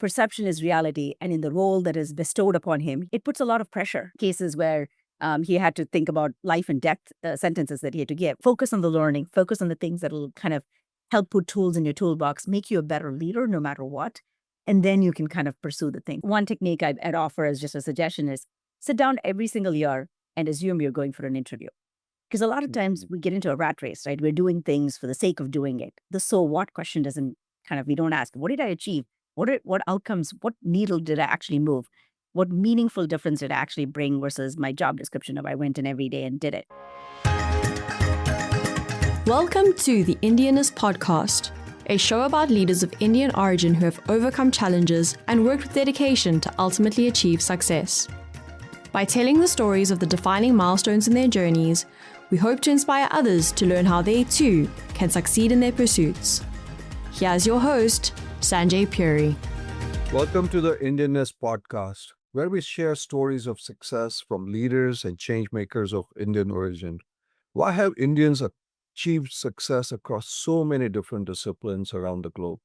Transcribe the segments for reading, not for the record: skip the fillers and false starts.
perception is reality, and in the role that is bestowed upon him, it puts a lot of pressure. Cases where he had to think about life and death sentences that he had to give. Focus on the learning, focus on the things that will kind of help put tools in your toolbox, make you a better leader no matter what. And then you can kind of pursue the thing. One technique I'd offer as just a suggestion is sit down every single year and assume you're going for an interview. Because a lot of times we get into a rat race, right? We're doing things for the sake of doing it. The so what question doesn't we don't ask, what did I achieve? What outcomes, what needle did I actually move? What meaningful difference did I actually bring versus my job description of I went in every day and did it? Welcome to the Indianness Podcast, a show about leaders of Indian origin who have overcome challenges and worked with dedication to ultimately achieve success. By telling the stories of the defining milestones in their journeys, we hope to inspire others to learn how they too can succeed in their pursuits. Here's your host, Sanjay Puri. Welcome to the Indianness Podcast, where we share stories of success from leaders and change makers of Indian origin. Why have Indians achieved success across so many different disciplines around the globe?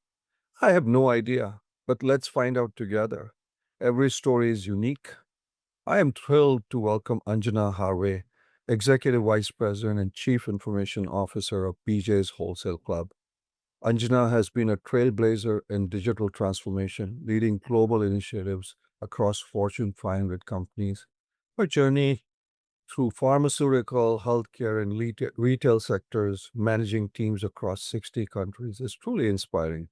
I have no idea, but let's find out together. Every story is unique. I am thrilled to welcome Anjana Harve, Executive Vice President and Chief Information Officer of BJ's Wholesale Club. Anjana has been a trailblazer in digital transformation, leading global initiatives across Fortune 500 companies. Her journey through pharmaceutical, healthcare, and retail sectors, managing teams across 60 countries, is truly inspiring.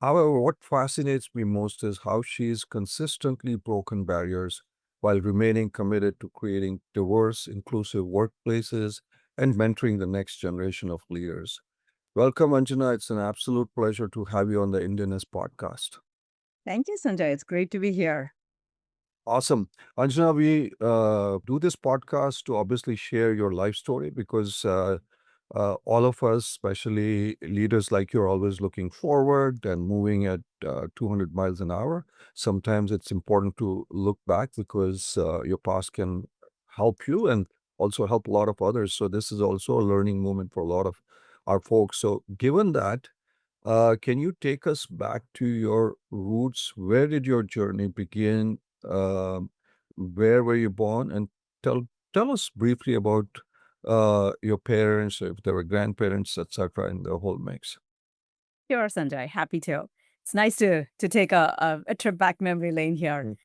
However, what fascinates me most is how she's consistently broken barriers while remaining committed to creating diverse, inclusive workplaces and mentoring the next generation of leaders. Welcome, Anjana. It's an absolute pleasure to have you on the Indianness Podcast. Thank you, Sanjay. It's great to be here. Awesome. Anjana, we do this podcast to obviously share your life story because all of us, especially leaders like you, are always looking forward and moving at 200 miles an hour. Sometimes it's important to look back because your past can help you and also help a lot of others. So this is also a learning moment for a lot of our folks. So given that, can you take us back to your roots? Where did your journey begin? Where were you born? And tell us briefly about your parents, if there were grandparents, etc., in the whole mix. Sure, Sanjay. Happy to. It's nice to take a trip back memory lane here.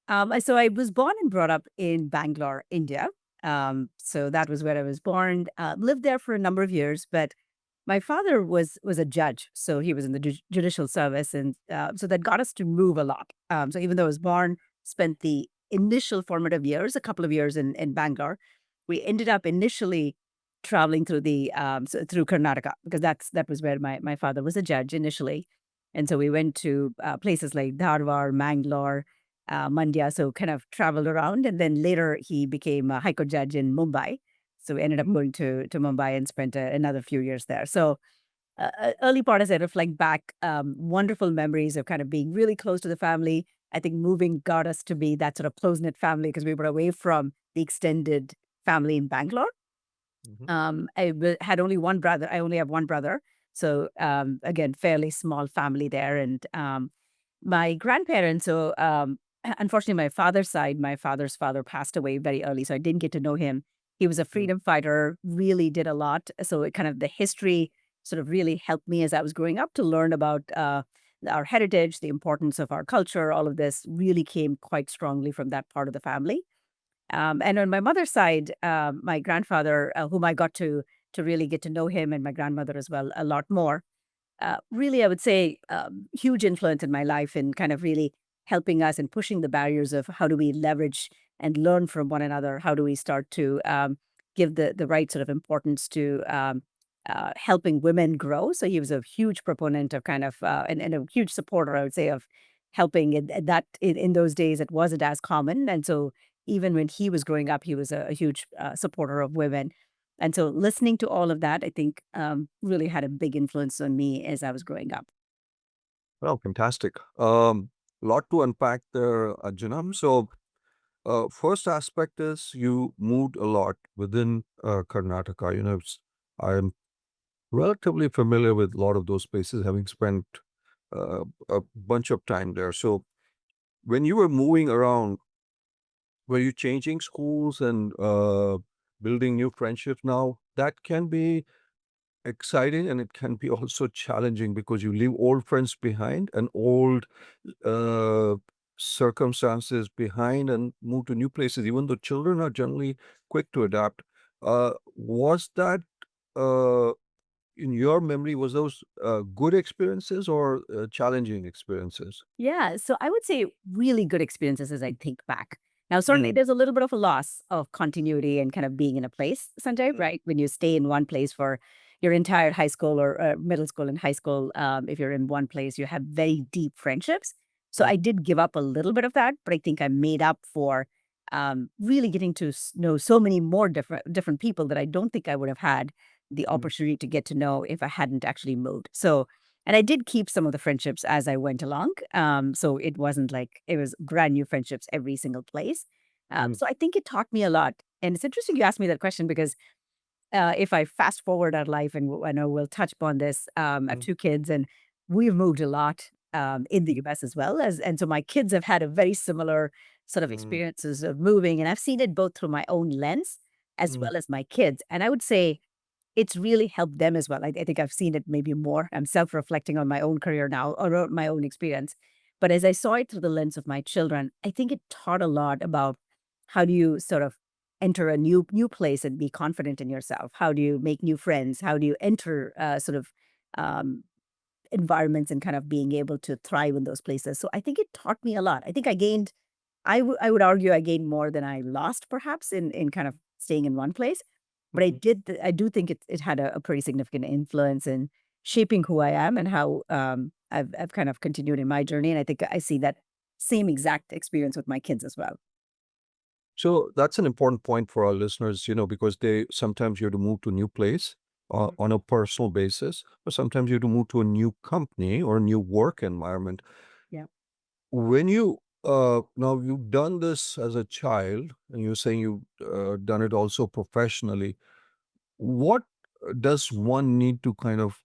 So I was born and brought up in Bangalore, India. So that was where I was born. Lived there for a number of years, but my father was a judge, so he was in the judicial service, and so that got us to move a lot. So even though I was born, spent the initial formative years, a couple of years in Bangalore, we ended up initially traveling through through Karnataka because that was where my father was a judge initially, and so we went to places like Dharwad, Mangalore, Mandya, so kind of traveled around, and then later he became a High Court judge in Mumbai. So we ended up going to Mumbai and spent another few years there. So early part, as I reflect back, wonderful memories of kind of being really close to the family. I think moving got us to be that sort of close-knit family because we were away from the extended family in Bangalore. Had only one brother. I only have one brother. So again, fairly small family there. And my grandparents, so unfortunately, my father's side, my father's father passed away very early. So I didn't get to know him. He was a freedom fighter, really did a lot. So it kind of the history sort of really helped me as I was growing up to learn about our heritage, the importance of our culture. All of this really came quite strongly from that part of the family. And on my mother's side, my grandfather, whom I got to really get to know him, and my grandmother as well, a lot more. Really, I would say, huge influence in my life in kind of really helping us and pushing the barriers of how do we leverage and learn from one another? How do we start to give the right sort of importance to helping women grow? So he was a huge proponent of kind of, and a huge supporter, I would say, of helping in those days, it wasn't as common. And so even when he was growing up, he was a huge supporter of women. And so listening to all of that, I think really had a big influence on me as I was growing up. Well, fantastic. Lot to unpack there, Anjana. So first aspect is you moved a lot within Karnataka. I'm relatively familiar with a lot of those places, having spent a bunch of time there. So when you were moving around, were you changing schools and building new friendships now? That can be exciting and it can be also challenging because you leave old friends behind and old uh, circumstances behind and move to new places, even though children are generally quick to adapt. Was that, uh, in your memory, was those good experiences or challenging experiences? Yeah, so I would say really good experiences as I think back. Now, certainly Mm, there's a little bit of a loss of continuity and kind of being in a place, Sanjay, mm, right? When you stay in one place for your entire high school or middle school and high school, if you're in one place, you have very deep friendships. So mm, I did give up a little bit of that, but I think I made up for really getting to know so many more different people that I don't think I would have had the mm, opportunity to get to know if I hadn't actually moved. So and I did keep some of the friendships as I went along. So it wasn't like it was brand new friendships every single place. mm, So I think it taught me a lot. And it's interesting you asked me that question because if I fast forward our life, and I know we'll touch upon this, I have mm, 2 kids, and we've moved a lot in the US as well as, and so my kids have had a very similar sort of mm, experiences of moving, and I've seen it both through my own lens as mm, well as my kids. And I would say it's really helped them as well. I think I've seen it maybe more. I'm self-reflecting on my own career now or my own experience. But as I saw it through the lens of my children, I think it taught a lot about how do you sort of enter a new place and be confident in yourself? How do you make new friends? How do you enter sort of um, environments and kind of being able to thrive in those places? So I think it taught me a lot. I think I gained I would argue I gained more than I lost perhaps in kind of staying in one place, but mhm. I do think it had a pretty significant influence in shaping who I am and how, I've kind of continued in my journey, and I think I see that same exact experience with my kids as well. So that's an important point for our listeners, because they sometimes you have to move to a new place Mhm. on a personal basis, or sometimes you have to move to a new company or a new work environment. Yeah. When you now you've done this as a child, and you're saying you've done it also professionally. What does one need to kind of,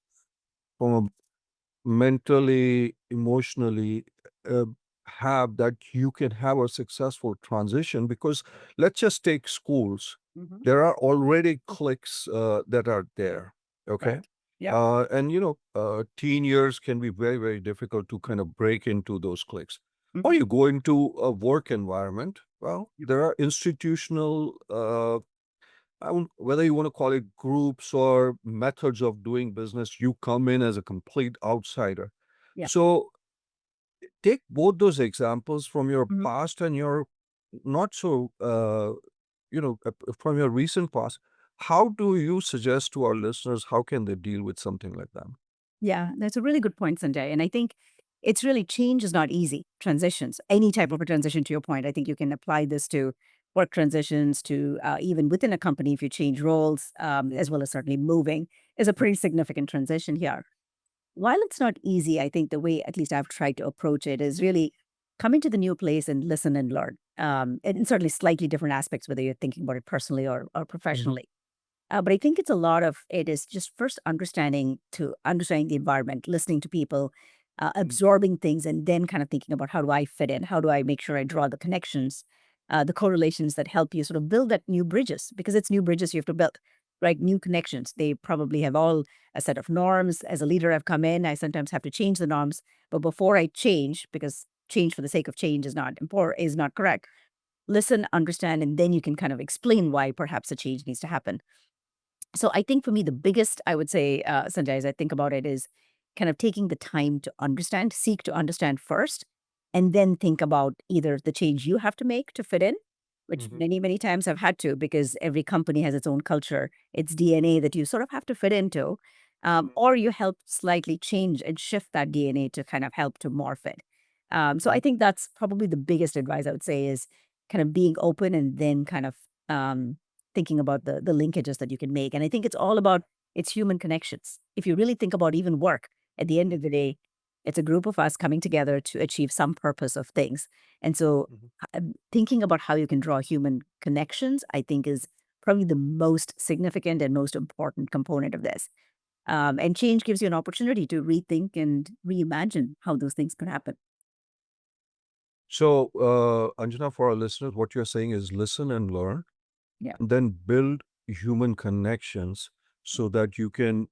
from a mentally, emotionally, uh, have that you can have a successful transition? Because let's just take schools. Mhm. There are already cliques that are there. Okay. Right. Yep. And teen years can be very, very difficult to kind of break into those cliques. Or Mhm. you go into a work environment. Well, Yep. there are institutional whether you want to call it groups or methods of doing business, you come in as a complete outsider. Yeah. So take both those examples from your Mhm. past and your not so, from your recent past. How do you suggest to our listeners how can they deal with something like that? Yeah, that's a really good point, Sanjay. And I think it's really change is not easy. Transitions, any type of a transition, to your point, I think you can apply this to work transitions, to even within a company, if you change roles, as well as certainly moving, is a pretty significant transition here. While it's not easy, I think the way, at least I've tried to approach it, is really coming to the new place and listen and learn. And certainly slightly different aspects, whether you're thinking about it personally or Mhm, professionally. But I think it's a lot of it is just first understanding the environment, listening to people, mhm, absorbing things, and then kind of thinking about how do I fit in? How do I make sure I draw the connections, the correlations that help you sort of build that new bridges because it's new bridges you have to build, right? New connections. They probably have all a set of norms. As a leader, I've come in. I sometimes have to change the norms, but before I change, because change for the sake of change is not important, is not correct. Listen, understand, and then you can kind of explain why perhaps a change needs to happen. So I think for me, the biggest, I would say, Sanjay, as I think about it, is kind of taking the time to understand, seek to understand first, and then think about either the change you have to make to fit in, which mhm, many, many times I've had to because every company has its own culture, its DNA that you sort of have to fit into, mhm, or you help slightly change and shift that DNA to kind of help to morph it. So I mhm, think that's probably the biggest advice I would say is kind of being open and then kind of um, thinking about the linkages that you can make. And I think it's all about it's human connections. If you really think about even work, at the end of the day, it's a group of us coming together to achieve some purpose of things. And so mhm, thinking about how you can draw human connections, I think is probably the most significant and most important component of this. And change gives you an opportunity to rethink and reimagine how those things could happen. So, Anjana, for our listeners, what you're saying is listen and learn, Yeah. and then build human connections so that you can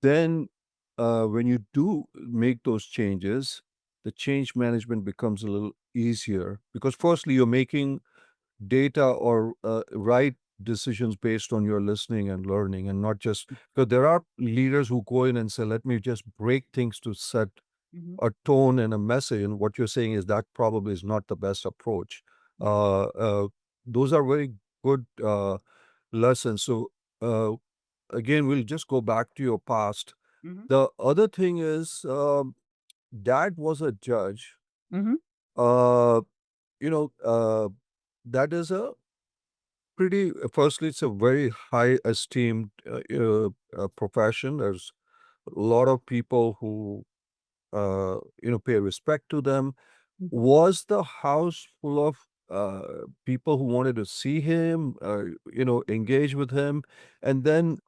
then, when you do make those changes, the change management becomes a little easier because, firstly, you're making data or right decisions based on your listening and learning, and not just because there are leaders who go in and say, let me just break things to set Mhm. a tone and a message. And what you're saying is that probably is not the best approach. Yeah. Those are very good lessons. So, again, we'll just go back to your past. Mhm. The other thing is, dad was a judge. Mhm. Uh, you know, that is a pretty, firstly, it's a very high esteemed profession. There's a lot of people who, pay respect to them. Mhm. Was the house full of people who wanted to see him, engage with him? And then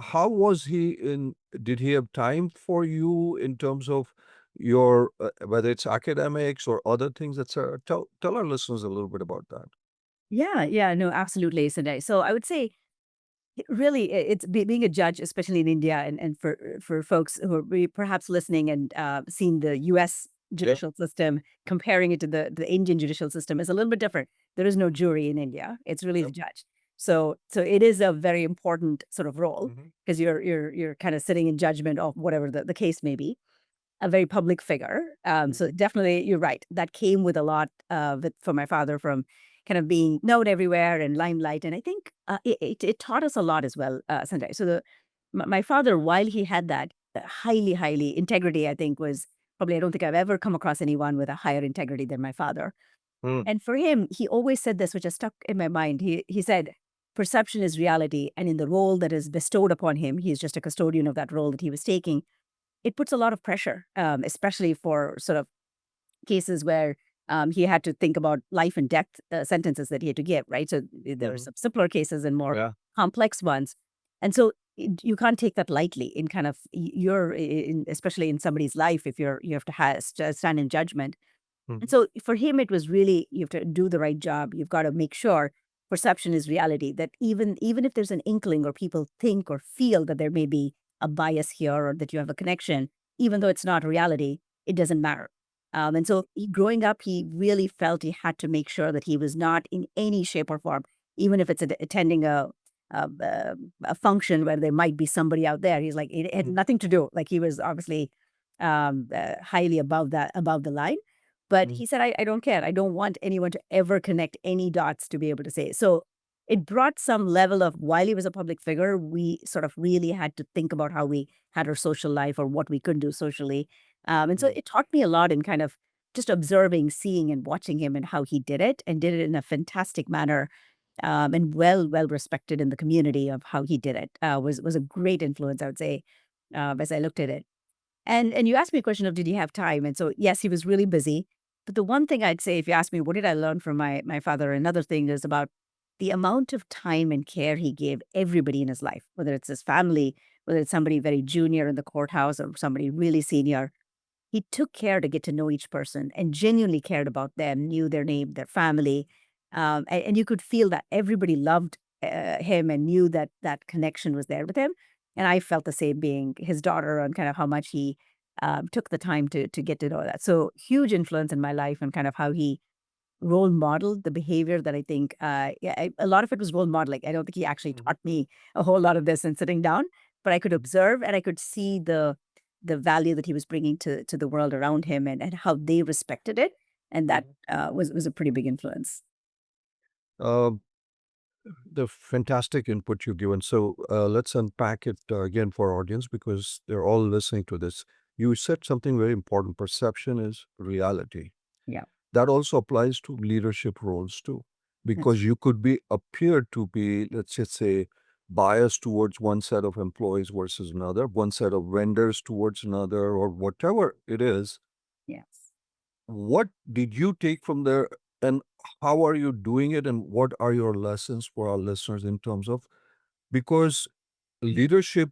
how was he in, did he have time for you in terms of your, whether it's academics or other things, etc.? Tell our listeners a little bit about that. Yeah, yeah, no, absolutely, Sunday. So I would say really, it's being a judge, especially in India, and for folks who are perhaps listening and seeing the U.S. Yep. judicial system, comparing it to the Indian judicial system is a little bit different. There is no jury in India; it's really the Yep. judge. So it is a very important sort of role Mhm. because you're kind of sitting in judgment of whatever the case may be, a very public figure. So Mhm. definitely, you're right. That came with a lot for my father from kind of being known everywhere and limelight. And I think it taught us a lot as well, Sanjay. So my father, while he had that highly integrity, I think was probably, I don't think I've ever come across anyone with a higher integrity than my father. Mm. And for him, he always said this, which has stuck in my mind. He said, perception is reality. And in the role that is bestowed upon him, he's just a custodian of that role that he was taking, it puts a lot of pressure, especially for sort of cases where he had to think about life and death sentences that he had to give, right? So there are Mhm. some simpler cases and more Yeah. complex ones. And so you can't take that lightly in kind of especially in somebody's life if you have to stand in judgment. And Mhm. so for him, it was really, you have to do the right job. You've got to make sure perception is reality, that even if there's an inkling or people think or feel that there may be a bias here or that you have a connection, even though it's not reality, it doesn't matter. And so growing up, he really felt he had to make sure that he was not in any shape or form, even if it's attending a, a a function where there might be somebody out there. He's like, it had Mm. nothing to do. Like he was obviously highly above the line. But Mm. he said, I don't care. I don't want anyone to ever connect any dots to be able to say. So it brought some level of, while he was a public figure, we sort of really had to think about how we had our social life or what we could do socially. And so Mm. it taught me a lot in kind of just observing, seeing, and watching him and how he did it, and did it in a fantastic manner, and well respected in the community of how he did it. Was a great influence, I would say, as I looked at it. And you asked me a question of, did he have time? And so yes, he was really busy. But the one thing I'd say, if you ask me, what did I learn from my father? Another thing is about the amount of time and care he gave everybody in his life, whether it's his family, whether it's somebody very junior in the courthouse or somebody really senior. He took care to get to know each person and genuinely cared about them, knew their name, their family. And you could feel that everybody loved him and knew that that connection was there with him. And I felt the same being his daughter, and kind of how much he took the time to get to know that. So huge influence in my life and kind of how he role modeled the behavior that I think, yeah, a lot of it was role modeling. I don't think he actually Mhm. taught me a whole lot of this in sitting down, but I could Mhm. observe and I could see the value that he was bringing to the world around him, and how they respected it, and that Mhm. was a pretty big influence. Um, the fantastic input you've given. So, let's unpack it again for our audience because they're all listening to this. You said something very important. Perception is reality. Yeah, That also applies to leadership roles too, that's because true. you could be appear to be, let's just say, biased towards one set of employees versus another, one set of vendors towards another, or whatever it is. Yes. What did you take from there, and how are you doing it, and what are your lessons for our listeners in terms of, because leadership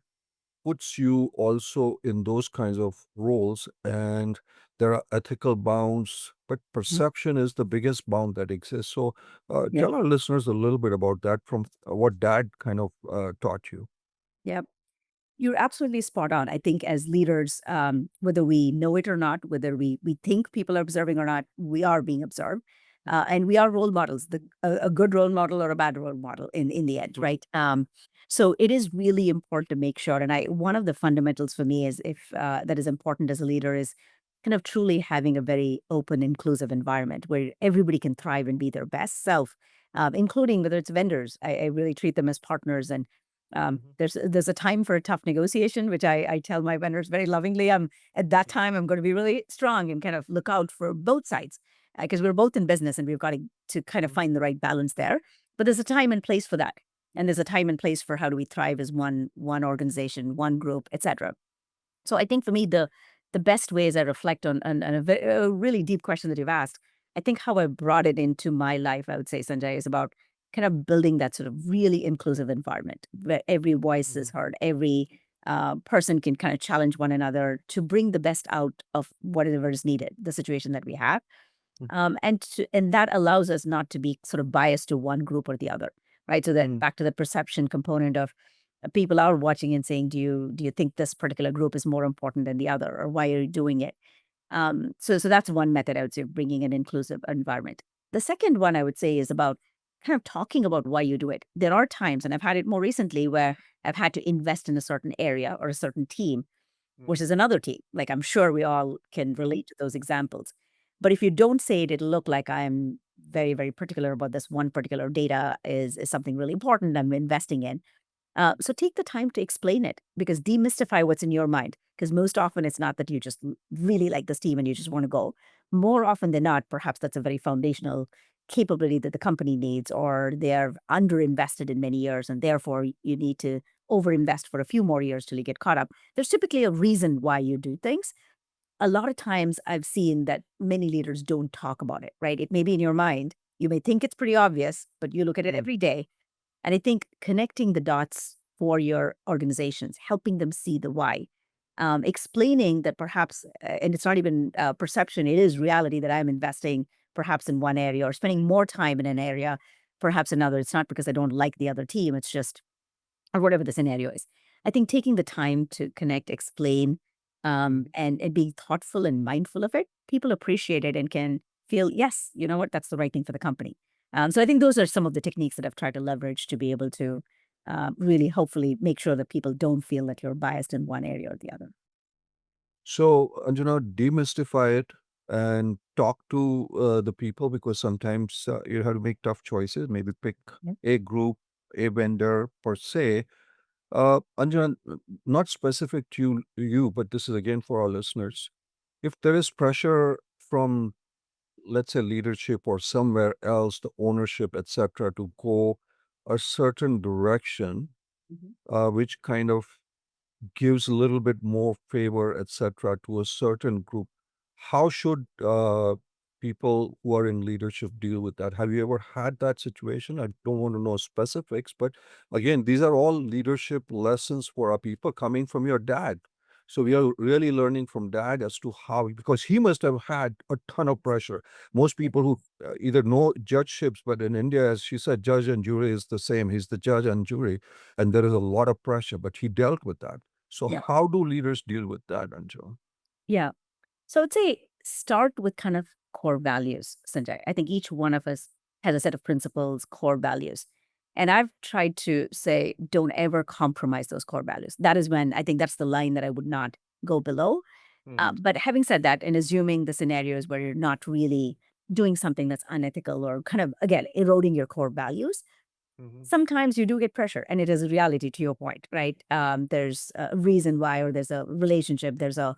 puts you also in those kinds of roles, and there are ethical bounds, but Mhm. perception is the biggest bound that exists. So Yeah. tell our listeners a little bit about that from what dad kind of taught you. Yeah. You're absolutely spot on. I think as leaders, whether we know it or not, whether we think people are observing or not, we are being observed, and we are role models. A good role model or a bad role model in the end, right? So it is really important to make sure. And I one of the fundamentals for me is if that is important as a leader is kind of truly having a very open, inclusive environment where everybody can thrive and be their best self, including whether it's vendors. I really treat them as partners and there's a time for a tough negotiation, which I tell my vendors very lovingly. At that time, I'm going to be really strong and kind of look out for both sides because we're both in business and we've got to kind of find the right balance there. But there's a time and place for that, and there's a time and place for how do we thrive as one organization, one group, etc. So I think for me, the best way as I reflect on a really deep question that you've asked, I think how I brought it into my life, I would say, Sanjay, is about kind of building that sort of really inclusive environment where every voice is heard, every person can kind of challenge one another to bring the best out of whatever is needed, the situation that we have. And that allows us not to be sort of biased to one group or the other, right? So that Mhm. back to the perception component of people are watching and saying, do you think this particular group is more important than the other, or why are you doing it? So that's one method I would say, bringing an inclusive environment. The second one I would say is about kind of talking about why you do it. There are times, and I've had it more recently, where I've had to invest in a certain area or a certain team versus another team. Like I'm sure we all can relate to those examples. But if you don't say it, it'll look like I'm very, very particular about this one particular data is something really important I'm investing in. So take the time to explain it because demystify what's in your mind. Because most often it's not that you just really like this team and you just want to go. More often than not, perhaps that's a very foundational capability that the company needs, or they're underinvested in many years, and therefore you need to overinvest for a few more years till you get caught up. There's typically a reason why you do things. A lot of times I've seen that many leaders don't talk about it, right? It may be in your mind. You may think it's pretty obvious, but you look at it Mhm. every day and I think connecting the dots for your organizations, helping them see the why, explaining that perhaps, and it's not even perception, it is reality that I'm investing perhaps in one area or spending more time in an area, perhaps another. It's not because I don't like the other team. It's just or whatever the scenario is. I think taking the time to connect, explain, and being thoughtful and mindful of it, people appreciate it and can feel, yes, you know what, that's the right thing for the company. So I think those are some of the techniques that I've tried to leverage to be able to really hopefully make sure that people don't feel that you're biased in one area or the other. So, Anjana, demystify it and talk to the people because sometimes you have to make tough choices. Maybe pick Yeah. a group, a vendor per se. Anjana, not specific to you, but this is again for our listeners. If there is pressure from, let's say, leadership or somewhere else, the ownership, etc., to go a certain direction, Mhm. which kind of gives a little bit more favor, etc., to a certain group. How should people who are in leadership deal with that? Have you ever had that situation? I don't want to know specifics, but again, these are all leadership lessons for our people coming from your dad. So we are really learning from dad as to how, because he must have had a ton of pressure. Most Yeah. people who either know judgeships, but in India, as she said, judge and jury is the same. He's the judge and jury, and there is a lot of pressure, but he dealt with that. So Yeah. how do leaders deal with that, Anjal? Yeah. So I'd say start with kind of core values, Sanjay. I think each one of us has a set of principles, core values. And I've tried to say, don't ever compromise those core values. That is when I think that's the line that I would not go below. Mhm, But having said that, and assuming the scenarios where you're not really doing something that's unethical or kind of, again, eroding your core values, mhm, sometimes you do get pressure. And it is a reality to your point, right? There's a reason why, or there's a relationship, there's a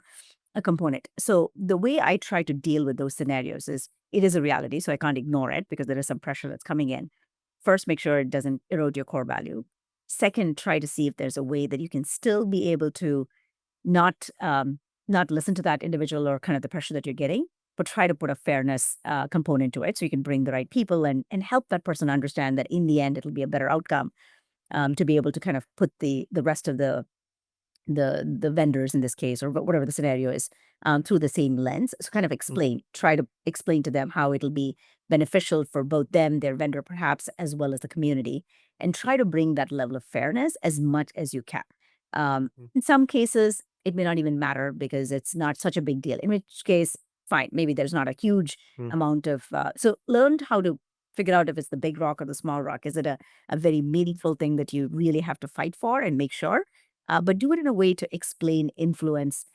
component. So the way I try to deal with those scenarios is it is a reality, so I can't ignore it because there is some pressure that's coming in. First, make sure it doesn't erode your core value. Second, try to see if there's a way that you can still be able to not not listen to that individual or kind of the pressure that you're getting, but try to put a fairness component to it so you can bring the right people and help that person understand that in the end it'll be a better outcome to be able to kind of put the rest of the vendors in this case, or whatever the scenario is, through the same lens. So kind of try to explain to them how it'll be beneficial for both them, their vendor perhaps, as well as the community, and try to bring that level of fairness as much as you can. In some cases, it may not even matter because it's not such a big deal, in which case, fine, maybe there's not a huge amount of, so learn how to figure out if it's the big rock or the small rock. Is it a very meaningful thing that you really have to fight for and make sure? But do it in a way to explain influence.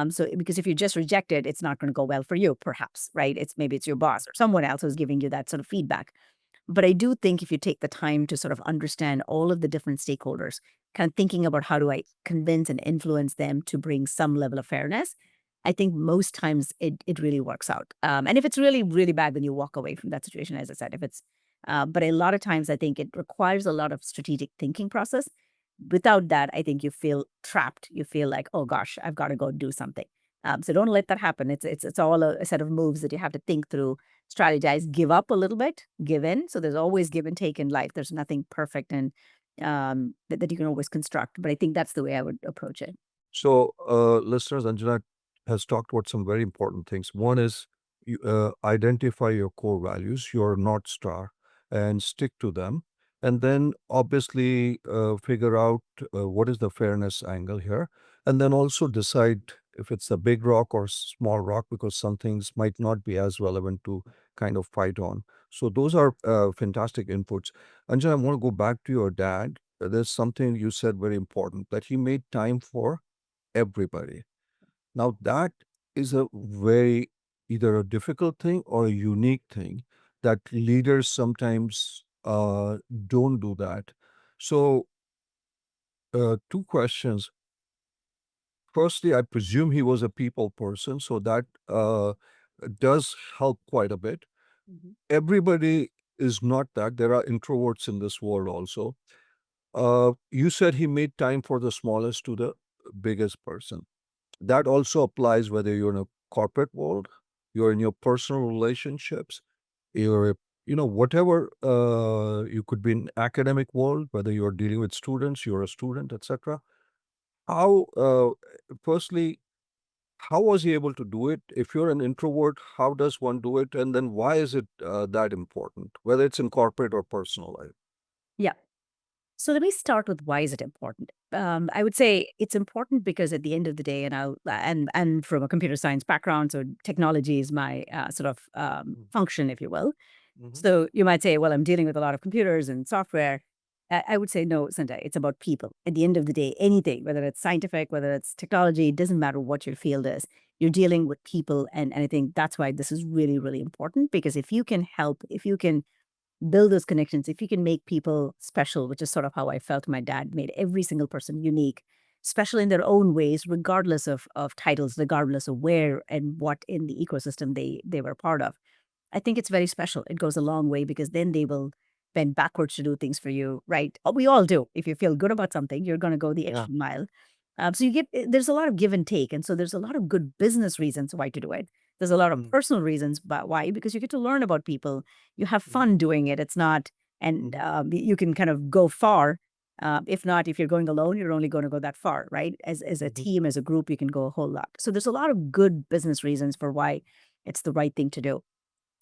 So because if you just reject it, it's not going to go well for you, perhaps, right? Maybe it's your boss or someone else who's giving you that sort of feedback. But I do think if you take the time to sort of understand all of the different stakeholders, kind of thinking about how do I convince and influence them to bring some level of fairness, I think most times it really works out. And if it's really, really bad, then you walk away from that situation, as I said. But a lot of times I think it requires a lot of strategic thinking process. Without that, I think you feel trapped. You feel like, oh gosh, I've got to go do something. So don't let that happen. It's all a set of moves that you have to think through, strategize, give up a little bit, give in. So there's always give and take in life. There's nothing perfect and that you can always construct. But I think that's the way I would approach it. So, listeners, Anjana has talked about some very important things. One is you identify your core values, your North Star, and stick to them. And then obviously figure out what is the fairness angle here. And then also decide if it's a big rock or small rock, because some things might not be as relevant to kind of fight on. So, those are fantastic inputs. Anjana, I want to go back to your dad. There's something you said very important, that he made time for everybody. Now, that is a very either a difficult thing or a unique thing that leaders sometimes don't do that. So, two questions. Firstly, I presume he was a people person, so that does help quite a bit. Everybody is not that. There are introverts in this world also. You said he made time for the smallest to the biggest person. That also applies whether you're in a corporate world, you're in your personal relationships, you're, whatever, you could be in academic world, whether you're dealing with students, you're a student, etc. How, firstly, how was he able to do it? If you're an introvert, how does one do it? And then why is it that important, whether it's in corporate or personal life? Yeah. So let me start with why is it important? I would say it's important because at the end of the day, and from a computer science background, so technology is my sort of function, if you will. Mhm. So you might say, well, I'm dealing with a lot of computers and software. I would say no, Sanjay. It's about people. At the end of the day, anything, whether it's scientific, whether it's technology, it doesn't matter what your field is. You're dealing with people, and I think that's why this is really, really important. Because if you can help, if you can build those connections, if you can make people special, which is sort of how I felt my dad made every single person unique, special in their own ways, regardless of titles, regardless of where and what in the ecosystem they were part of. I think it's very special. It goes a long way because then they will bend backwards to do things for you, right? We all do. If you feel good about something, you're going to go the Yeah. extra mile. So there's a lot of give and take. And so there's a lot of good business reasons why to do it. There's a lot of personal reasons why, because you get to learn about people. You have fun doing it. It's not, and you can kind of go far. If not, if you're going alone, you're only going to go that far, right? As a team, as a group, you can go a whole lot. So there's a lot of good business reasons for why it's the right thing to do.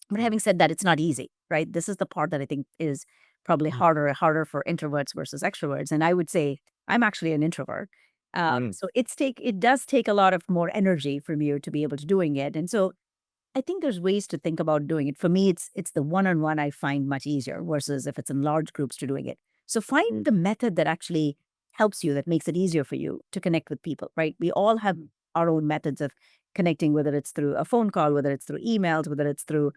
But having said that, it's not easy, right? This is the part that I think is probably harder for introverts versus extroverts. And I would say I'm actually an introvert. So it does take a lot of more energy from you to be able to doing it. And so I think there's ways to think about doing it. For me, it's the one-on-one I find much easier versus if it's in large groups to doing it. So find the method that actually helps you, that makes it easier for you to connect with people, right? We all have our own methods of connecting, whether it's through a phone call, whether it's through emails, whether it's through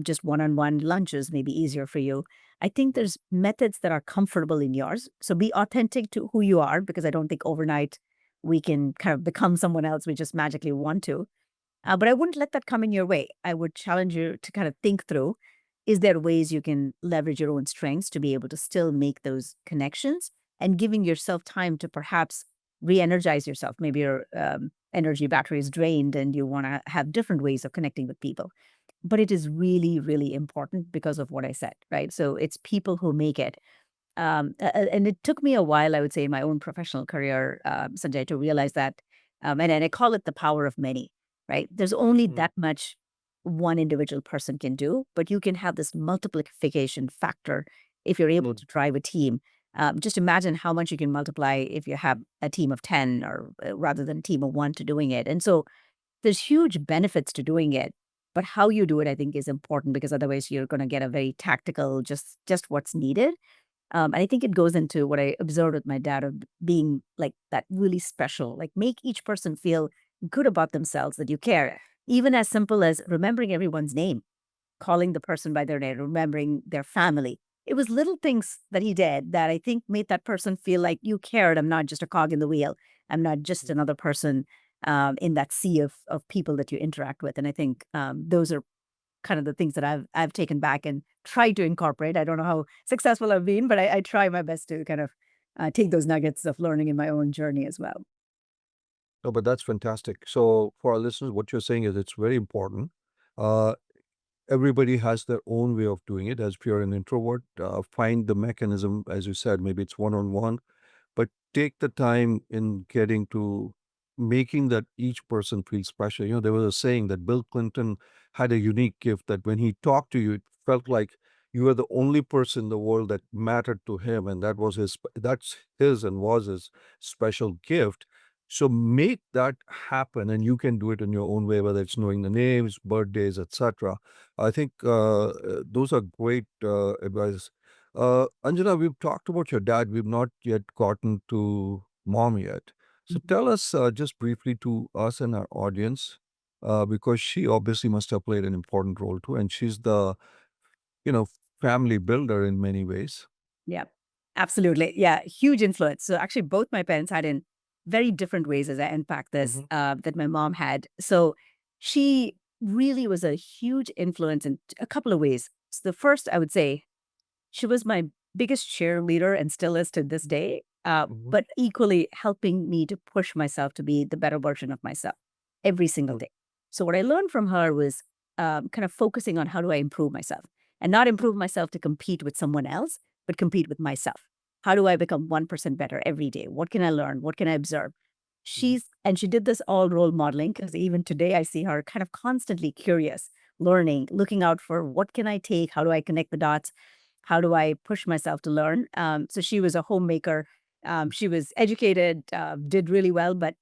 just one-on-one lunches, maybe easier for you. I think there's methods that are comfortable in yours. So be authentic to who you are, because I don't think overnight we can kind of become someone else we just magically want to. But I wouldn't let that come in your way. I would challenge you to kind of think through, is there ways you can leverage your own strengths to be able to still make those connections and giving yourself time to perhaps re-energize yourself? Maybe your energy battery is drained and you want to have different ways of connecting with people. But it is really, really important because of what I said, right? So it's people who make it. And it took me a while, I would say, in my own professional career, Sanjay, to realize that, and I call it the power of many, right? There's only Mm, that much one individual person can do, but you can have this multiplication factor if you're able mm, to drive a team. Just imagine how much you can multiply if you have a team of 10 or rather than a team of one to doing it. And so there's huge benefits to doing it, but how you do it, I think, is important because otherwise you're going to get a very tactical, just what's needed. And I think it goes into what I observed with my dad of being like that really special, like make each person feel good about themselves, that you care, even as simple as remembering everyone's name, calling the person by their name, remembering their family. It was little things that he did that I think made that person feel like you cared. I'm not just a cog in the wheel. I'm not just mm. another person in that sea of people that you interact with. And I think those are kind of the things that I've taken back and tried to incorporate. I don't know how successful I've been, but I try my best to kind of take those nuggets of learning in my own journey as well. No, but that's fantastic. So for our listeners, what you're saying is it's very important. Uh, Everybody has their own way of doing it. As if you're an introvert, find the mechanism, as you said, maybe it's one on one, but take the time in getting to making that each person feel special. You know, there was a saying that Bill Clinton had a unique gift that when he talked to you, it felt like you were the only person in the world that mattered to him, and that's his and was his special gift. So make that happen, and you can do it in your own way, whether it's knowing the names, birthdays, etc. I think those are great advice. Anjana, we've talked about your dad. We've not yet gotten to mom yet. So Mhm. tell us just briefly to us and our audience, because she obviously must have played an important role too, and she's the, you know, family builder in many ways. Yeah, absolutely. Yeah, huge influence. So actually, both my parents had in very different ways as I unpack this Hmm. that my mom had. So she really was a huge influence in a couple of ways. So the first, I would say, she was my biggest cheerleader and still is to this day, Hmm. but equally helping me to push myself to be the better version of myself every single day. So, what I learned from her was kind of focusing on how do I improve myself and not improve myself to compete with someone else, but compete with myself. How do I become 1% better every day? What can I learn? What can I observe? And she did this all role modeling because even today I see her kind of constantly curious, learning, looking out for what can I take? How do I connect the dots? How do I push myself to learn? So she was a homemaker. She was educated, did really well, but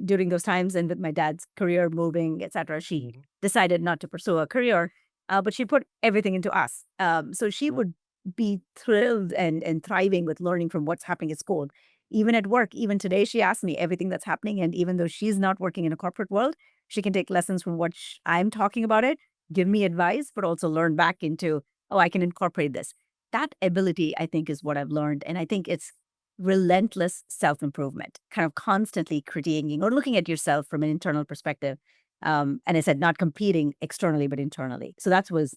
during those times and with my dad's career moving, etc., she Hmm. decided not to pursue a career. But she put everything into us. So she would be thrilled and thriving with learning from what's happening at school, even at work. Even today, she asks me everything that's happening, and even though she's not working in a corporate world, she can take lessons from what I'm talking about it, give me advice, but also learn back into, oh, I can incorporate this. That ability, I think, is what I've learned. And I think it's relentless self improvement, kind of constantly critiquing or looking at yourself from an internal perspective. And I said, not competing externally, but internally. So that was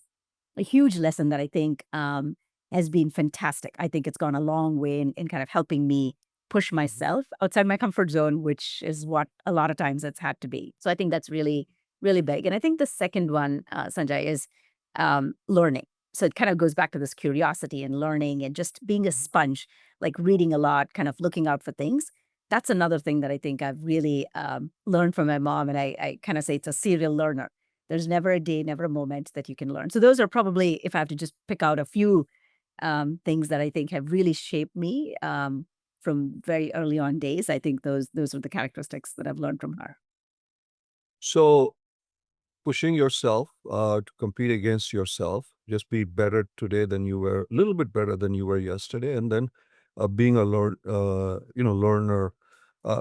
a huge lesson that I think has been fantastic. I think it's gone a long way in kind of helping me push Hmm. myself outside my comfort zone, which is what a lot of times it's had to be. So I think that's really, really big. And I think the second one, Sanjay, is learning. So it kind of goes back to this curiosity and learning and just being a sponge, like reading a lot, kind of looking out for things. That's another thing that I think I've really learned from my mom. And I kind of say it's a serial learner. There's never a day, never a moment that you can learn. So those are probably, if I have to just pick out a few things that I think have really shaped me from very early on days, I think those are the characteristics that I've learned from her. So pushing yourself to compete against yourself, just be better today than you were, a little bit better than you were yesterday, and then being a learner.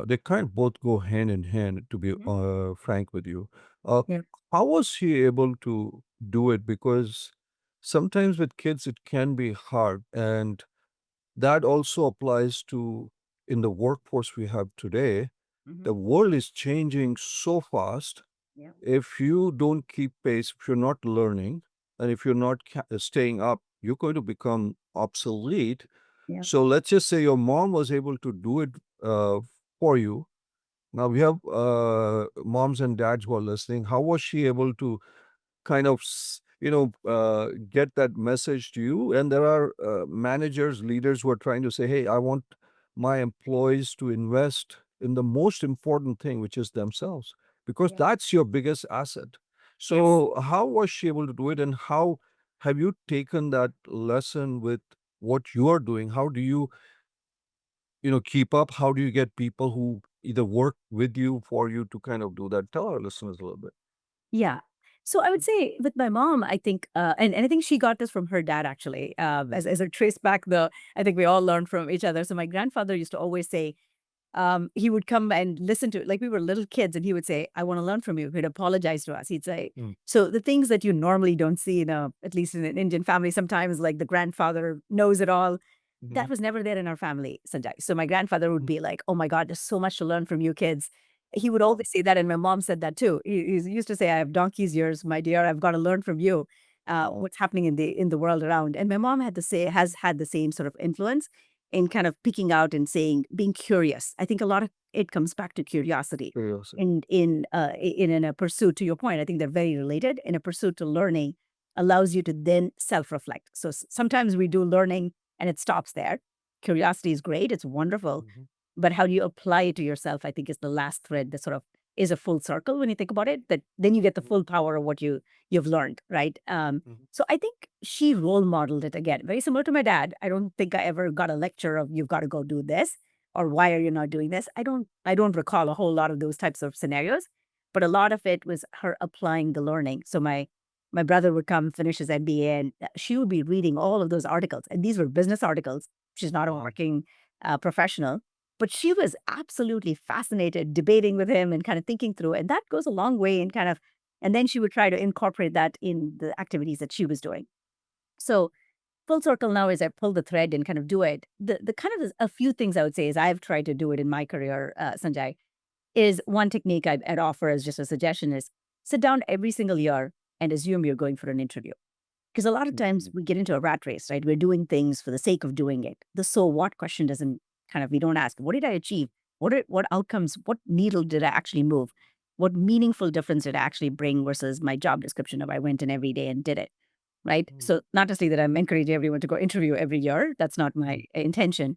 They kind of both go hand in hand. To be Mhm. frank with you, uh, Yeah. how was he able to do it? Because sometimes with kids it can be hard, and that also applies to in the workforce we have today. The Hmm. world is changing so fast. Yeah. If you don't keep pace, if you're not learning, and if you're not staying up, you're going to become obsolete. Yeah. So let's just say your mom was able to do it for you. Now we have moms and dads who are listening. How was she able to kind of get that message to you. And there are managers, leaders who are trying to say, hey, I want my employees to invest in the most important thing, which is themselves, because Yeah. that's your biggest asset. So, how was she able to do it, and how have you taken that lesson with what you are doing? How do you, keep up? How do you get people who either work with you, for you to kind of do that? Tell our listeners a little bit. Yeah. So I would say with my mom, I think, and I think she got this from her dad actually. As I trace back I think we all learned from each other. So my grandfather used to always say, he would come and listen to, like we were little kids, and he would say, "I want to learn from you." He'd apologize to us. He'd say, Mm. so the things that you normally don't see at least in an Indian family, sometimes like the grandfather knows it all. Mhm. That was never there in our family, Sanjay. So my grandfather would Mm. be like, "Oh my God, there's so much to learn from you kids." He would always say that, and my mom said that too. He used to say, "I have donkey's years, my dear. I've got to learn from you, Wow. what's happening in the world around." And my mom has had the same sort of influence in kind of picking out and saying, being curious. I think a lot of it comes back to curiosity. Curiosity. In a pursuit, to your point, I think they're very related. In a pursuit to learning allows you to then self-reflect. So sometimes we do learning and it stops there. Curiosity is great, it's wonderful, Mhm. but how do you apply it to yourself, I think, is the last thread that sort of is a full circle when you think about it, that then you get the Mhm. full power of what you've learned, right? Mhm. So I think she role modeled it again, very similar to my dad. I don't think I ever got a lecture of you've got to go do this or why are you not doing this. I don't recall a whole lot of those types of scenarios, but a lot of it was her applying the learning. So my brother would come finish his MBA, and she would be reading all of those articles, and these were business articles. She's not a Wow. working professional, but she was absolutely fascinated, debating with him and kind of thinking through. And that goes a long way in kind of, and then she would try to incorporate that in the activities that she was doing. So full circle now is I pull the thread and kind of do it. The kind of a few things I would say is I've tried to do it in my career, Sanjay, is one technique I'd offer as just a suggestion is sit down every single year and assume you're going for an interview. Because a lot of times Mhm. we get into a rat race, right? We're doing things for the sake of doing it. The so what question doesn't kind of, we don't ask, what did I achieve? What outcomes, what needle did I actually move? What meaningful difference did I actually bring versus my job description of I went in every day and did it, right? Mhm. So not to say that I'm encouraging everyone to go interview every year. That's not my Mhm. intention.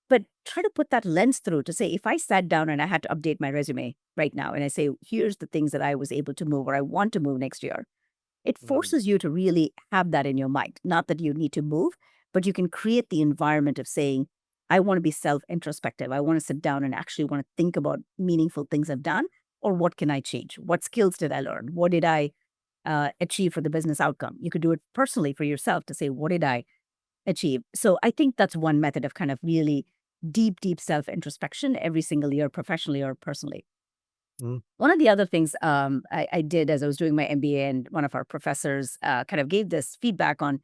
But try to put that lens through to say, if I sat down and I had to update my resume right now and I say, here's the things that I was able to move or I want to move next year, it Mhm. forces you to really have that in your mind. Not that you need to move, but you can create the environment of saying, I want to be self introspective. I want to sit down and actually want to think about meaningful things I've done or what can I change? What skills did I learn? What did I achieve for the business outcome? You could do it personally for yourself to say, what did I achieve? So I think that's one method of kind of really deep self introspection every single year, professionally or personally. Mhm. One of the other things I did as I was doing my MBA, and one of our professors kind of gave this feedback on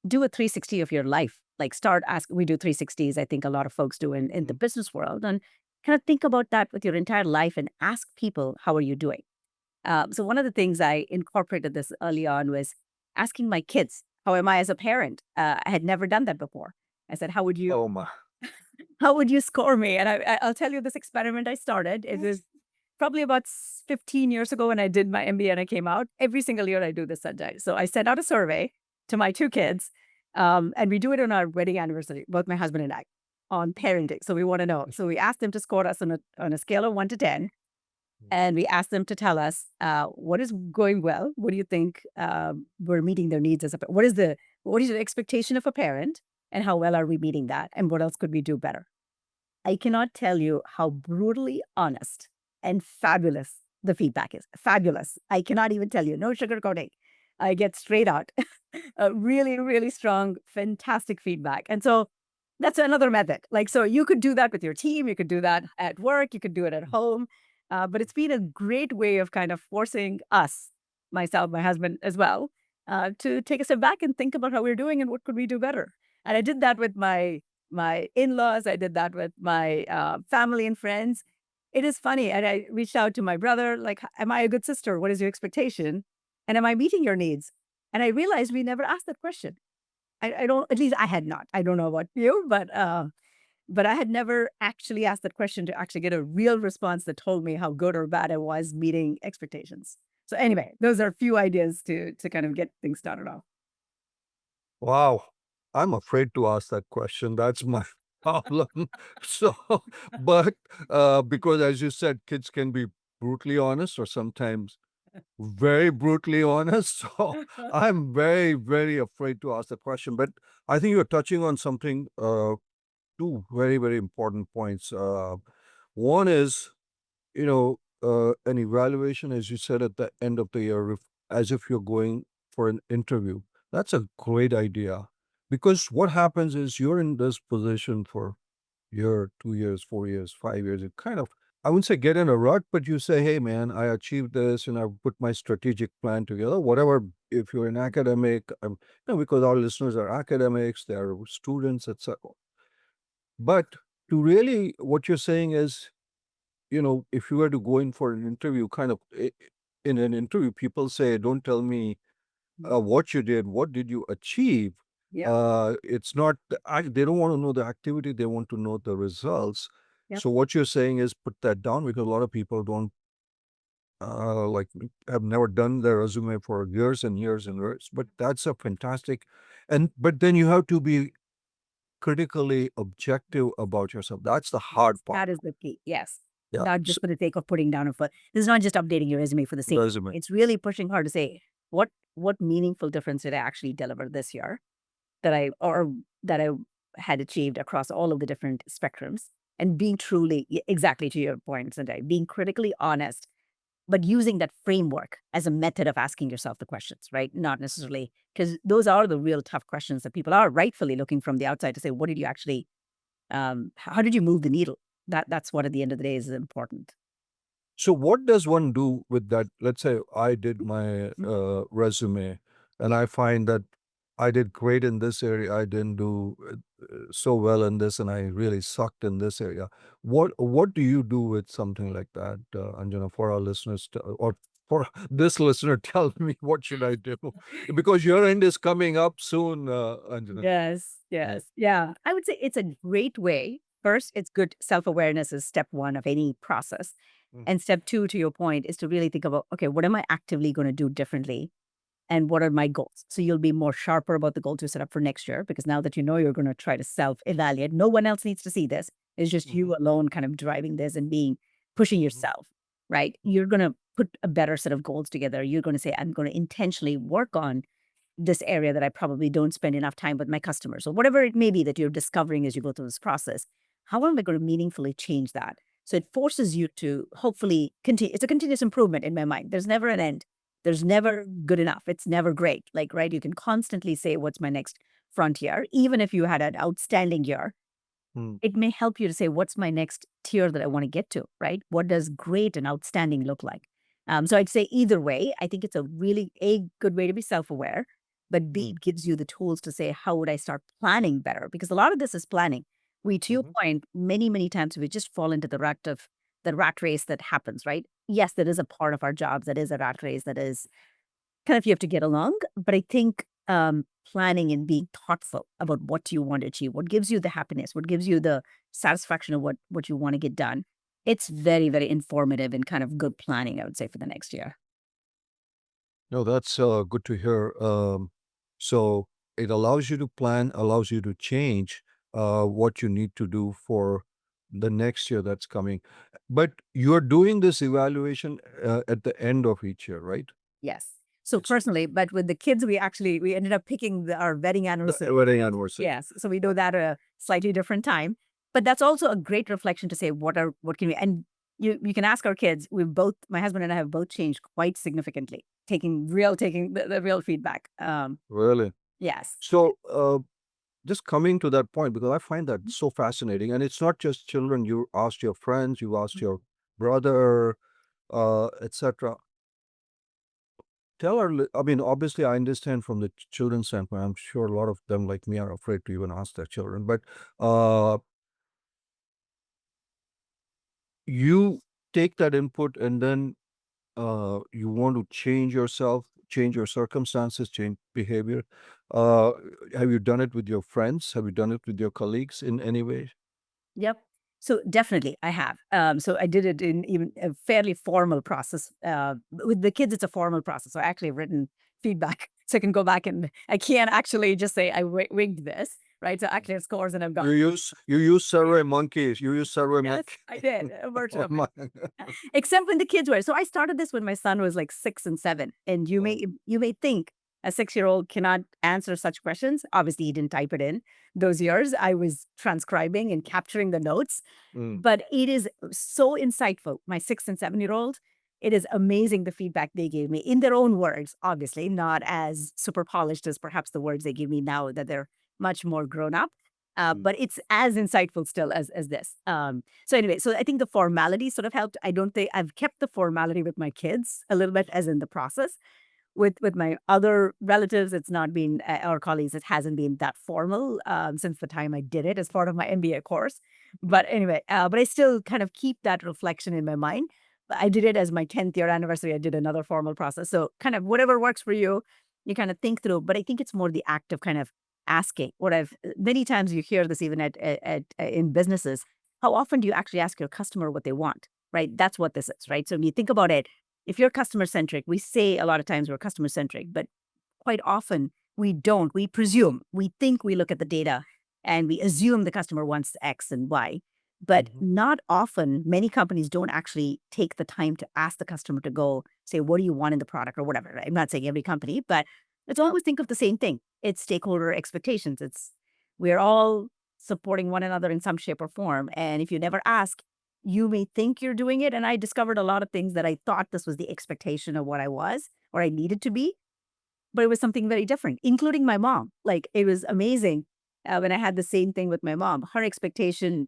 do a 360 of your life. Like start ask. We do 360s. I think a lot of folks do in the Mhm. business world, and kind of think about that with your entire life and ask people, how are you doing? So one of the things I incorporated this early on was asking my kids, how am I as a parent? I had never done that before. I said, Oh my. how would you score me? And I'll tell you this experiment I started. It was probably about 15 years ago when I did my MBA and I came out. Every single year I do this, Sanjay. So I sent out a survey to my two kids, and we do it on our wedding anniversary, both my husband and I, on parenting. So we want to know. So we asked them to score us on a scale of 1 to 10, and we asked them to tell us what is going well. What do you think we're meeting their needs as a what is the expectation of a parent, and how well are we meeting that, and what else could we do better? I cannot tell you how brutally honest and fabulous the feedback is. Fabulous. I cannot even tell you. No sugarcoating. I get straight out. Really strong, fantastic feedback. And so that's another method. Like, so you could do that with your team. You could do that at work. You could do it at home. But it's been a great way of kind of forcing us, myself, my husband as well, to take a step back and think about how we're doing and what could we do better. And I did that with my in-laws. I did that with my family and friends. It is funny. And I reached out to my brother, like, am I a good sister? What is your expectation? And am I meeting your needs? And I realized we never asked that question. I don't, at least I had not. I don't know about you, but I had never actually asked that question to actually get a real response that told me how good or bad I was meeting expectations. So anyway, those are a few ideas to kind of get things started off. Wow. I'm afraid to ask that question. That's my problem. So, but because as you said, kids can be brutally honest or sometimes very brutally honest. So I'm very, very afraid to ask the question. But I think you're touching on something, two very, very important points. One is, an evaluation, as you said, at the end of the year, as if you're going for an interview. That's a great idea because what happens is you're in this position for year, 2 years, 4 years, 5 years. It kind of, I wouldn't say get in a rut, but you say, hey, man, I achieved this and I put my strategic plan together. Whatever, if you're an academic, because our listeners are academics, they're students, etc. But to really, what you're saying is, if you were to go in for an interview, kind of in an interview, people say, don't tell me what you did, what did you achieve? Yeah. It's not, they don't want to know the activity, they want to know the results. Yep. So what you're saying is put that down because a lot of people don't, like, have never done their resume for years and years and years. But that's a fantastic, but then you have to be critically objective about yourself. That's the hard part. That is the key. Yes. Yeah. Not just for the sake of putting down a foot. This is not just updating your resume for the sake. Resume. It's really pushing hard to say what meaningful difference did I actually deliver this year that I had achieved across all of the different spectrums, and being truly exactly to your point, Sanjay, being critically honest, but using that framework as a method of asking yourself the questions, right? Not necessarily because those are the real tough questions that people are rightfully looking from the outside to say, what did you actually, how did you move the needle? That's what at the end of the day is important. So what does one do with that? Let's say I did my resume and I find that I did great in this area. I didn't do so well in this and I really sucked in this area. What do you do with something like that, Anjana, for our listeners or for this listener? Tell me, what should I do? Because your end is coming up soon, Anjana. Yes, yes. Yeah. I would say it's a great way. First, it's good. Self-awareness is step one of any process. And step two, to your point, is to really think about, okay, what am I actively going to do differently? And what are my goals? So you'll be more sharper about the goals you set up for next year, because now that you know you're going to try to self-evaluate, no one else needs to see this. It's just you alone kind of driving this and pushing yourself, right? You're going to put a better set of goals together. You're going to say, I'm going to intentionally work on this area that I probably don't spend enough time with my customers, or whatever it may be that you're discovering as you go through this process. How am I going to meaningfully change that? So it forces you to hopefully continue. It's a continuous improvement in my mind. There's never an end. There's never good enough. It's never great. Like, right, you can constantly say, what's my next frontier? Even if you had an outstanding year, it may help you to say, what's my next tier that I want to get to, right? What does great and outstanding look like? So I'd say either way, I think it's a really good way to be self-aware, but B, it gives you the tools to say, how would I start planning better? Because a lot of this is planning. To your point, many, many times we just fall into the rat race that happens, right? Yes, that is a part of our jobs. That is a rat race. That is kind of, you have to get along. But I think planning and being thoughtful about what you want to achieve, what gives you the happiness, what gives you the satisfaction of what you want to get done, it's very, very informative and kind of good planning, I would say, for the next year. No, that's good to hear. So it allows you to plan, allows you to change what you need to do for the next year that's coming. But you're doing this evaluation at the end of each year, right? Yes. So personally, but with the kids, we ended up picking our wedding anniversary. Wedding anniversary. Yes. So we do that at a slightly different time. But that's also a great reflection to say, what can we, and you can ask our kids. My husband and I have both changed quite significantly, taking the real feedback. Really? Yes. So just coming to that point, because I find that so fascinating, and it's not just children. You asked your friends, you asked your brother, etc. I mean, obviously, I understand from the children's standpoint. I'm sure a lot of them, like me, are afraid to even ask their children. But you take that input and then you want to change yourself, change your circumstances, change behavior. Have you done it with your friends? Have you done it with your colleagues in any way? Yep. So definitely, I have. So I did it in even a fairly formal process. With the kids, it's a formal process. So I actually have written feedback, so I can go back and I can't actually just say I winged this, right? So actually, have scores and I've got. You use Survey Monkeys. You use Survey Yes, Monkey. I did a version Oh of it. my. Except when the kids were. So I started this when my son was like 6 and 7, and you may think a 6-year-old cannot answer such questions. Obviously, he didn't type it in those years. I was transcribing and capturing the notes, Mm, but it is so insightful. My 6 and 7-year-old, it is amazing the feedback they gave me in their own words. Obviously, not as super polished as perhaps the words they give me now that they're much more grown up. mm, But it's as insightful still as this. So anyway, so I think the formality sort of helped. I don't think I've kept the formality with my kids a little bit as in the process. With my other relatives, it's not been or colleagues, it hasn't been that formal since the time I did it as part of my MBA course. But anyway, but I still kind of keep that reflection in my mind. But I did it as my 10th year anniversary. I did another formal process. So kind of whatever works for you, you kind of think through. But I think it's more the act of kind of asking. What I've many times you hear this even at in businesses. How often do you actually ask your customer what they want? Right. That's what this is. Right. So when you think about it, if you're customer centric, we say a lot of times we're customer centric, but quite often we don't. We presume, we think we look at the data and we assume the customer wants X and Y. But mhm, not often, many companies don't actually take the time to ask the customer to go say, what do you want in the product or whatever. Right? I'm not saying every company, but let's always think of the same thing. It's stakeholder expectations. It's we're all supporting one another in some shape or form. And if you never ask, you may think you're doing it. And I discovered a lot of things that I thought this was the expectation of what I was or I needed to be, but it was something very different, including my mom. Like it was amazing when I had the same thing with my mom. Her expectation,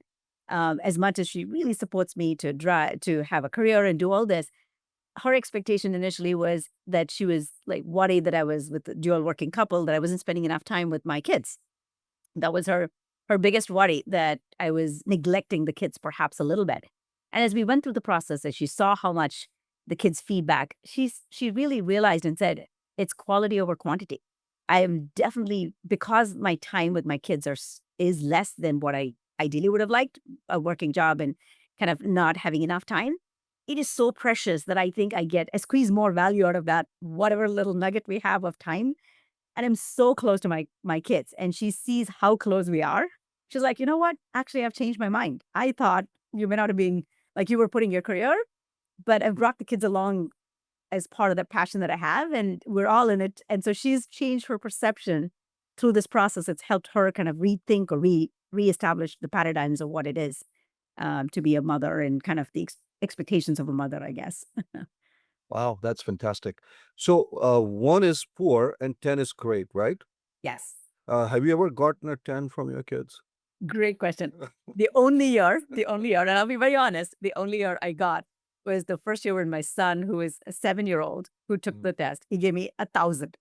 as much as she really supports me to drive to have a career and do all this, her expectation initially was that she was like worried that I was with a dual working couple, that I wasn't spending enough time with my kids. That was her biggest worry, that I was neglecting the kids perhaps a little bit. And as we went through the process, as she saw how much the kids' feedback, she really realized and said, it's quality over quantity. I am definitely, because my time with my kids is less than what I ideally would have liked, a working job and kind of not having enough time. It is so precious that I think I squeeze more value out of that, whatever little nugget we have of time, and I'm so close to my kids, and she sees how close we are. She's like, "You know what? Actually, I've changed my mind. I thought you may not have been like you were putting your career, but I've brought the kids along as part of the passion that I have, and we're all in it." And so she's changed her perception through this process. It's helped her kind of rethink or reestablish the paradigms of what it is to be a mother and kind of the expectations of a mother, I guess. wow, that's fantastic. So, 1 is poor and 10 is great, right? Yes. Have you ever gotten a 10 from your kids? Great question. The only year, and I'll be very honest, the only year I got was the first year when my son, who is a 7-year-old, who took Mm. the test, he gave me 1,000.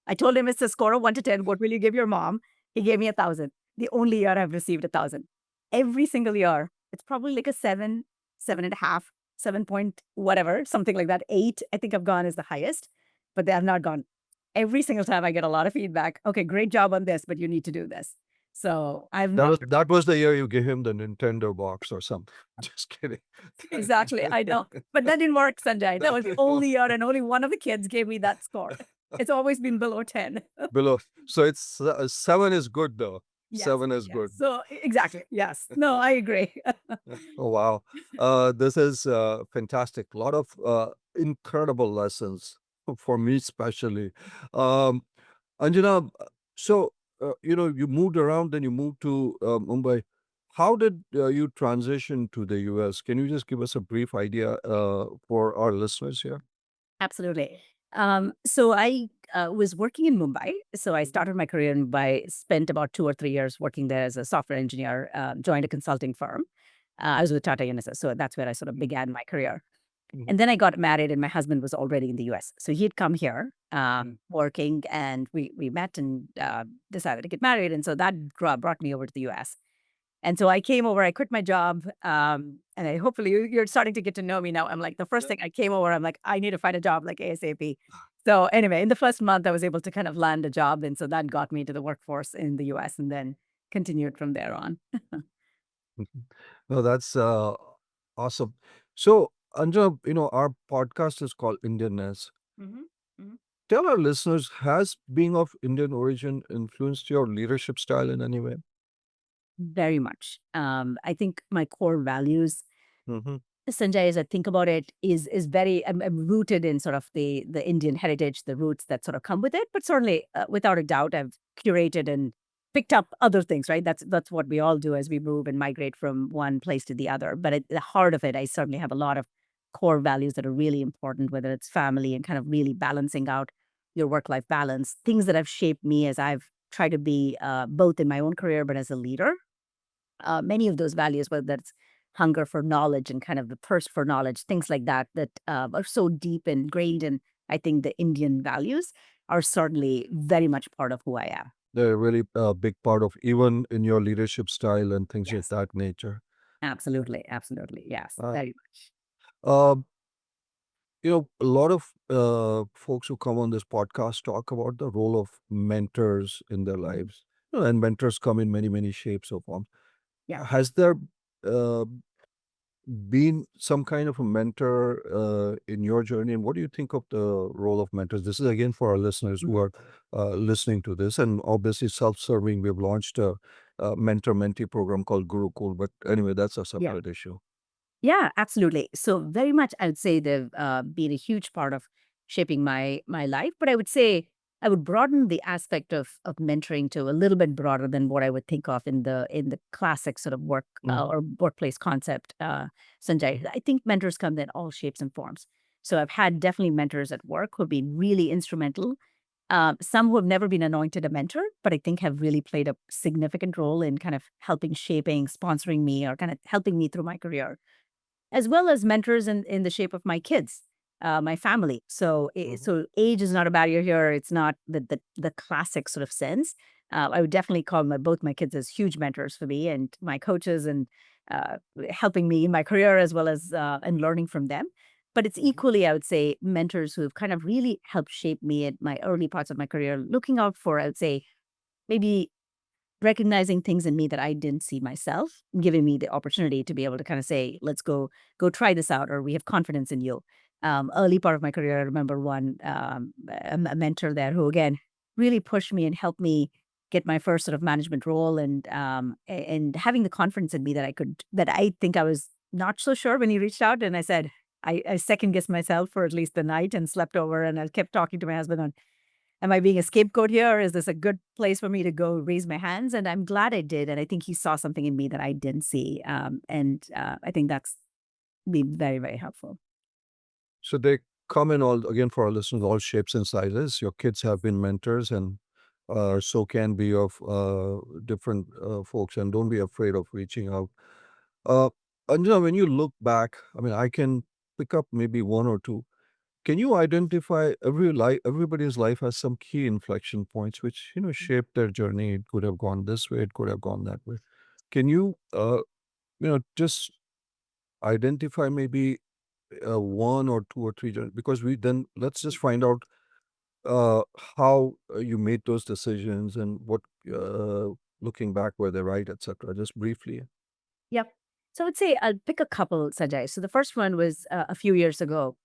I told him it's a score of 1 to 10. What will you give your mom? He gave me 1,000. The only year I've received 1,000. Every single year, it's probably like a 7, 7.5, 7 point whatever, something like that. 8, I think I've gone is the highest, but they have not gone. Every single time I get a lot of feedback. Okay, great job on this, but you need to do this. So I've That was the year you gave him the Nintendo box or something. Just kidding. exactly, I know. But that didn't work, Sanjay. That was the only year and only one of the kids gave me that score. It's always been below 10. Below. So it's 7 is good though. Yes, 7 is yes. good. So exactly, yes. No, I agree. Oh wow. This is fantastic. A lot of incredible lessons for me especially. Um, Anjana, so you moved around, then you moved to Mumbai. How did you transition to the US? Can you just give us a brief idea for our listeners here? Absolutely. So I was working in Mumbai. So I started my career in Mumbai, spent about 2 or 3 years working there as a software engineer, joined a consulting firm. I was with Tata Unisys. So that's where I sort of began my career. Mhm. And then I got married, and my husband was already in the US. So he'd come here working, and we met and decided to get married. And so that brought me over to the US. And so I came over, I quit my job, and hopefully you're starting to get to know me now. I'm like, the first thing I came over, I'm like, I need to find a job like ASAP. So anyway, in the first month, I was able to kind of land a job. And so that got me to the workforce in the US and then continued from there on. No, that's awesome. So, Anja, our podcast is called Indianness. Hmm. Hmm. Tell our listeners, has being of Indian origin influenced your leadership style in any way? Very much. I think my core values, Mm-hmm. Sanjay, as I think about it, is very. I'm rooted in sort of the Indian heritage, the roots that sort of come with it. But certainly, without a doubt, I've curated and picked up other things. Right. That's what we all do as we move and migrate from one place to the other. But at the heart of it, I certainly have a lot of core values that are really important. Whether it's family and kind of really balancing out your work-life balance, things that have shaped me as I've tried to be both in my own career, but as a leader. Many of those values, whether that's hunger for knowledge and kind of the thirst for knowledge, things like that, that are so deep ingrained in, I think, the Indian values are certainly very much part of who I am. They're really a big part of even in your leadership style and things of Yes, that nature. absolutely. Absolutely. Yes, Uh, very much. um, a lot of folks who come on this podcast talk about the role of mentors in their Mhm. lives. And mentors come in many, many shapes or forms. Yeah. Has there uh, been some kind of a mentor in your journey? And what do you think of the role of mentors? This is again for our listeners who Mhm. are listening to this, and obviously self-serving. We've launched a mentor-mentee program called Gurukul, but anyway, that's a Yeah. separate issue. Yeah, absolutely. So very much, I would say they've been a huge part of shaping my life. But I would say I would broaden the aspect of mentoring to a little bit broader than what I would think of in the classic sort of work Mhm. or workplace concept. Sanjay, I think mentors come in all shapes and forms. So I've had definitely mentors at work who've been really instrumental. Some who have never been anointed a mentor, but I think have really played a significant role in kind of helping shaping, sponsoring me, or kind of helping me through my career as well as mentors in the shape of my kids, my family. Mhm. So age is not a barrier here. It's not the classic sort of sense. I would definitely call both my kids as huge mentors for me and my coaches and uh, helping me in my career as well as and learning from them. But it's Mhm. equally, I would say, mentors who have kind of really helped shape me at my early parts of my career, looking out for, I would say, maybe recognizing things in me that I didn't see myself, giving me the opportunity to be able to kind of say, "Let's go try this out," or "We have confidence in you." Early part of my career, I remember one a mentor there who again really pushed me and helped me get my first sort of management role, and and having the confidence in me that I could that I think I was not so sure when he reached out, and I said. I second guessed myself for at least the night and slept over, and I kept talking to my husband on am I being a scapegoat here? Or is this a good place for me to go raise my hands? And I'm glad I did. And I think he saw something in me that I didn't see. And I think that's been very, very helpful. So they come in all, again, for our listeners, all shapes and sizes. Your kids have been mentors, and so can be of different folks. And don't be afraid of reaching out. Uh, Anjana, when you look back, I mean, I can pick up maybe one or two. Can you identify everybody's life has some key inflection points which, shaped their journey? It could have gone this way, it could have gone that way. Can you, just identify maybe one or two or three, because we then let's just find out uh, how you made those decisions and what, uh, looking back, were they right, etc. Just briefly. Yep. So I would say I'll pick a couple, Sajay. So the first one was a few years ago.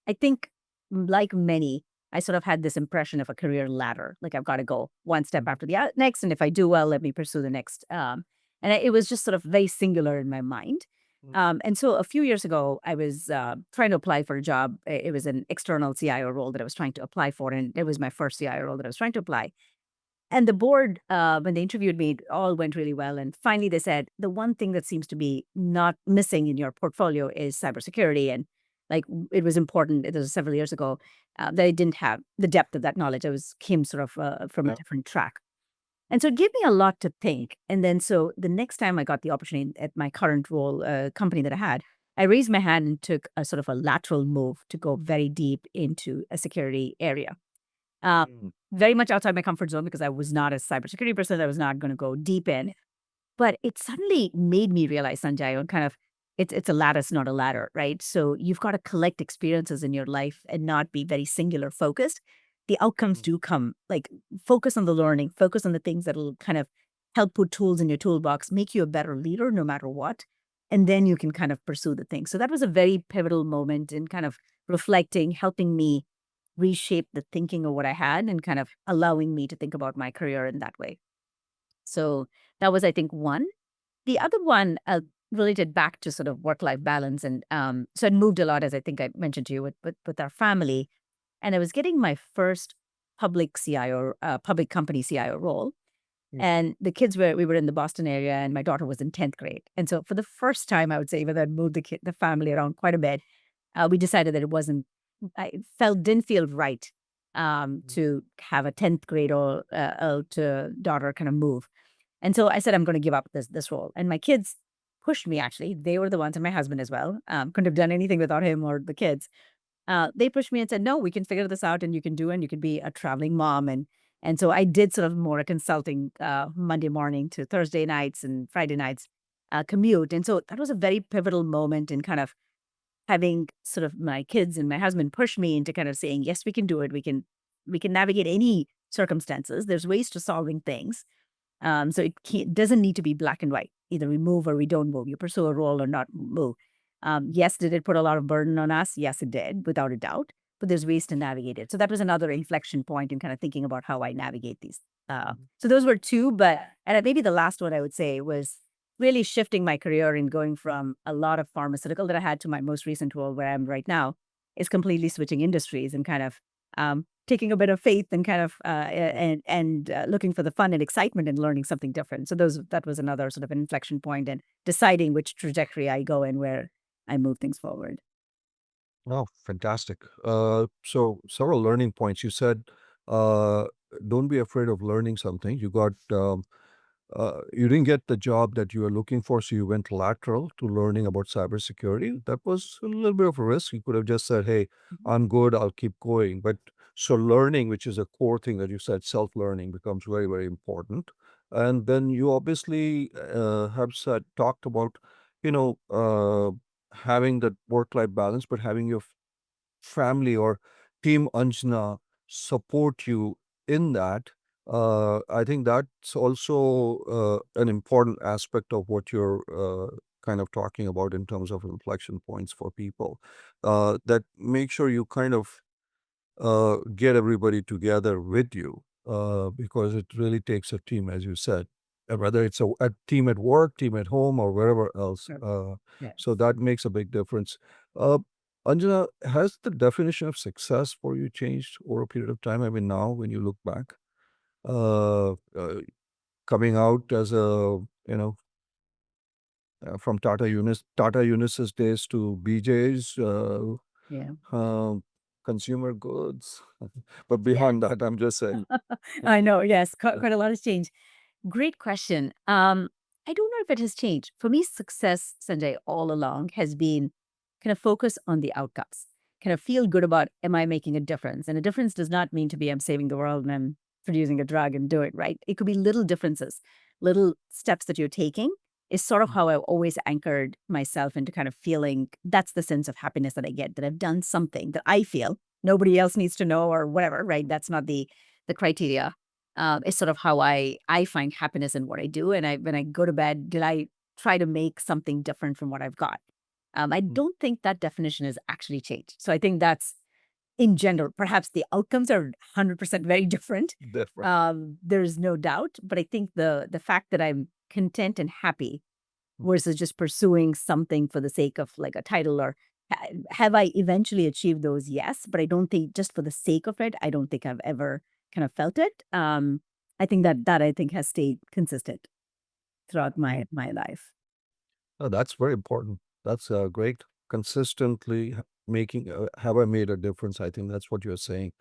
I think, like many, I sort of had this impression of a career ladder. Like I've got to go one step Mhm. after the next, and if I do well, let me pursue the next. It was just sort of very singular in my mind. Mm. And so a few years ago, I was trying to apply for a job. It was an external CIO role that I was trying to apply for, and it was my first CIO role that I was trying to apply. And the board, when they interviewed me, it all went really well. And finally, they said the one thing that seems to be not missing in your portfolio is cybersecurity. And it was important. It was several years ago that I didn't have the depth of that knowledge. I was came sort of from a Yeah. different track, and so it gave me a lot to think. And then so the next time I got the opportunity at my current role, company that I had, I raised my hand and took a sort of a lateral move to go very deep into a security area. Uh, Mm. Very much outside my comfort zone because I was not a cybersecurity person. I was not going to go deep in. But it suddenly made me realize, Sanjay, on kind of it's a lattice, not a ladder, right? So you've got to collect experiences in your life and not be very singular focused. The outcomes Mm. do come. Like focus on the learning, focus on the things that'll kind of help put tools in your toolbox, make you a better leader no matter what. and then you can kind of pursue the thing. So that was a very pivotal moment in kind of reflecting, helping me reshape the thinking of what I had and kind of allowing me to think about my career in that way. So that was, I think, one. The other one related back to sort of work-life balance. And so I'd moved a lot, as I think I mentioned to you, with our family. And I was getting my first public CIO, public company CIO role. And the kids we were in the Boston area, and my daughter was in 10th grade. And so for the first time, I would say, even though I'd moved the family around quite a bit, we decided that didn't feel right to have a 10th grade or to daughter kind of move. And so I said, I'm going to give up this role. And my kids pushed me, actually. They were the ones, and my husband as well. Couldn't have done anything without him or the kids. They pushed me and said, no, we can figure this out, and you can do it, and you can be a traveling mom. And so I did sort of more a consulting Monday morning to Thursday nights and Friday nights commute. And so that was a very pivotal moment in kind of having sort of my kids and my husband push me into kind of saying, yes, we can do it. We can navigate any circumstances. There's ways to solving things. So it doesn't need to be black and white. Either we move or we don't move. You pursue a role or not move. Yes, did it put a lot of burden on us? Yes, it did, without a doubt. But there's ways to navigate it. So that was another inflection point in kind of thinking about how I navigate these. So those were two, and maybe the last one I would say was really shifting my career and going from a lot of pharmaceutical that I had to my most recent role where I am right now is completely switching industries and kind of taking a bit of faith and kind of looking for the fun and excitement and learning something different. So that was another sort of inflection point and deciding which trajectory I go in, where I move things forward. Oh, fantastic. So several learning points. You said, uh, don't be afraid of learning something. You didn't get the job that you were looking for, so you went lateral to learning about cybersecurity. That was a little bit of a risk. You could have just said, "Hey, Mhm. I'm good. I'll keep going." But so learning, which is a core thing that you said, self-learning becomes very, very important. And then you obviously have said talked about, you know, having that work-life balance, but having your family or team Anjana support you in that. I think that's also an important aspect of what you're kind of talking about in terms of inflection points for people. That make sure you kind of get everybody together with you because it really takes a team, as you said, whether it's a team at work, team at home, or wherever else. Sure. Yeah. So that makes a big difference. Uh, Anjana, has the definition of success for you changed over a period of time? I mean, now when you look back, uh, uh, coming out as a, you know, from Tata Unisys days to BJ's, Yeah. um, consumer goods. But Yeah. beyond that, I'm just saying. I know. Yes. Quite a lot has changed. Great question. I don't know if it has changed. For me, success, Sanjay, all along has been kind of focus on the outcomes, kind of feel good about, am I making a difference? And a difference does not mean to be I'm saving the world and I'm producing a drug and do it, right? It could be little differences, little steps that you're taking is sort of how I've always anchored myself into kind of feeling that's the sense of happiness that I get, that I've done something that I feel nobody else needs to know or whatever, right? That's not the criteria. It's sort of how I find happiness in what I do. And when I go to bed, did I try to make something different from what I've got? I Mm, don't think that definition has actually changed. So I think that's in general. Perhaps the outcomes are 100% very different. different. There's no doubt. But I think the fact that I'm content and happy Mm. versus just pursuing something for the sake of like a title or have I eventually achieved those? Yes, but I don't think just for the sake of it, I don't think I've ever kind of felt it. I think that I think has stayed consistent throughout my life. Oh, that's very important. That's great. Consistently making, have I made a difference? I think that's what you're saying.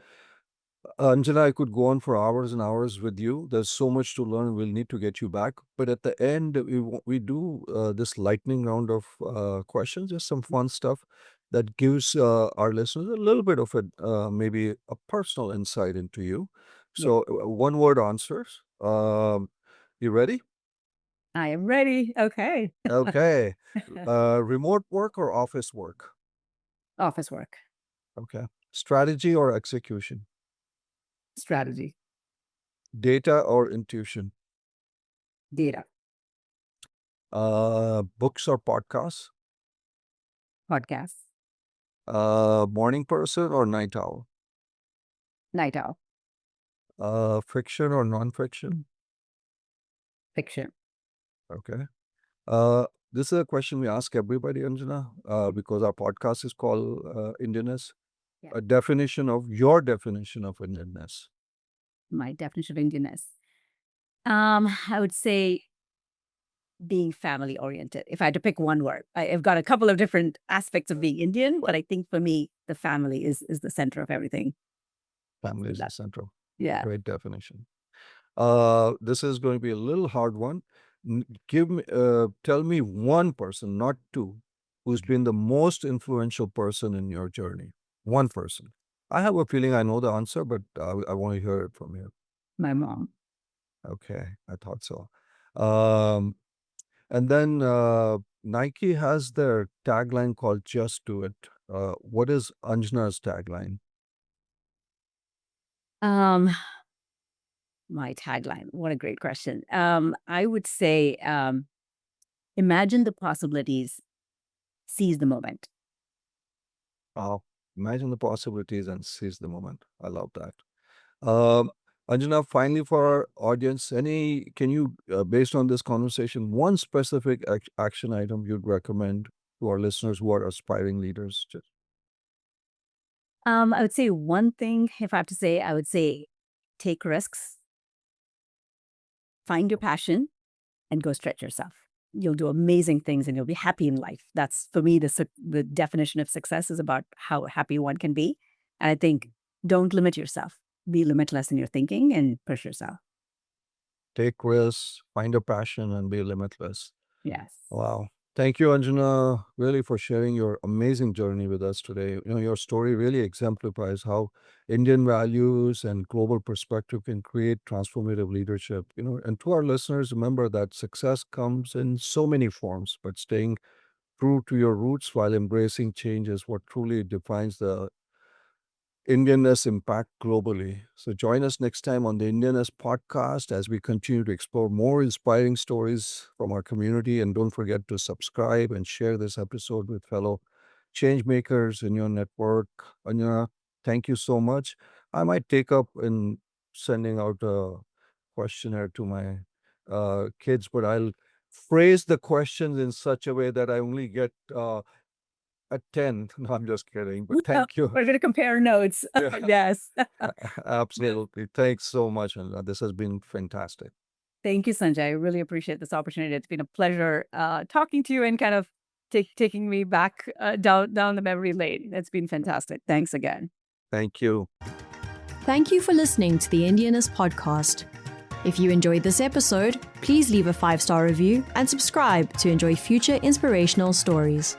Anjana, I could go on for hours and hours with you. There's so much to learn. We'll need to get you back. But at the end, we do this lightning round of questions, just some fun stuff that gives our listeners a little bit of maybe a personal insight into you. Yeah, So, one word answers. You ready? I am ready. Okay. Okay. Remote work or office work? Office work, Okay. Strategy or execution? strategy, Data or intuition? data, Books or podcasts? Podcasts. Morning person or night owl? Night owl. Fiction or non-fiction? Fiction. Okay. This is a question we ask everybody, Anjana, because our podcast is called Indianness. Yeah. Your definition of Indianness. My definition of Indianness. I would say being family oriented. If I had to pick one word, I've got a couple of different aspects of being Indian, but I think for me, the family is the center of everything. Family is the central. Yeah. Great definition. This is going to be a little hard one. Tell me one person, not two, who's been the most influential person in your journey. One person. I have a feeling I know the answer, but I want to hear it from you. My mom. Okay, I thought so. And then Nike has their tagline called "Just Do It." What is Anjana's tagline? My tagline. What a great question. I would say, imagine the possibilities, seize the moment. Oh, imagine the possibilities and seize the moment. I love that. Anjana, finally for our audience, can you, based on this conversation, one specific action item you'd recommend to our listeners who are aspiring leaders? I would say one thing, if I have to say, I would say take risks, find your passion, and go stretch yourself. You'll do amazing things and you'll be happy in life. That's, for me, the definition of success is about how happy one can be. And I think don't limit yourself. Be limitless in your thinking and push yourself. Take risks, find a passion, and be limitless. Yes. Wow. Thank you, Anjana, really for sharing your amazing journey with us today. Your story really exemplifies how Indian values and global perspective can create transformative leadership. And to our listeners, remember that success comes in so many forms, but staying true to your roots while embracing change is what truly defines the Indianness impact globally. So join us next time on the Indianness podcast as we continue to explore more inspiring stories from our community. And don't forget to subscribe and share this episode with fellow change makers in your network. Anya, thank you so much. I might take up in sending out a questionnaire to my kids, but I'll phrase the questions in such a way that I only get a 10. No, I'm just kidding, but thank you. We're going to compare notes. Yeah. Yes. Absolutely. Thanks so much. And this has been fantastic. Thank you, Sanjay. I really appreciate this opportunity. It's been a pleasure talking to you and kind of taking me back down the memory lane. It's been fantastic. Thanks again. Thank you. Thank you for listening to the Indianness Podcast. If you enjoyed this episode, please leave a 5-star review and subscribe to enjoy future inspirational stories.